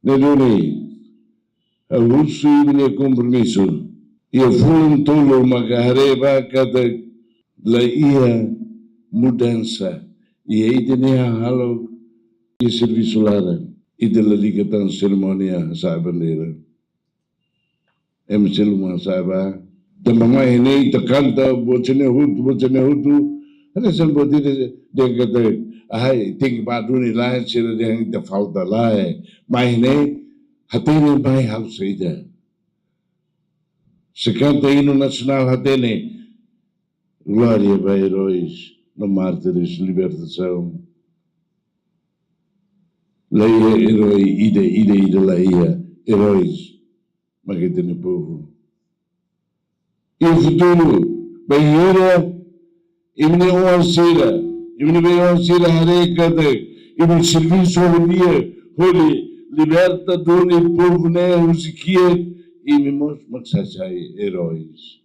Neduni, alusu ini compromiso. Ia fulun tolo magareba kada la ia mudança. Ia idenia halo ia serviço lara. Ida la ligatan ceremonia sa bandeira. Emseluma saba. Tamama ini takanta bocene hutu. Ada sambodi de kata ai ting baduni lá sira de falta lá mas nem hatene bai house ida. Se canta hino nacional hatene glória para heróis no mártires libertação. Leia herói ida leia heróis magete no povo. E o futuro bem era imne oasira imne bem oasira harekada imne serviço holia holi liberta doni povo né usikia imne mos maksasai heróis.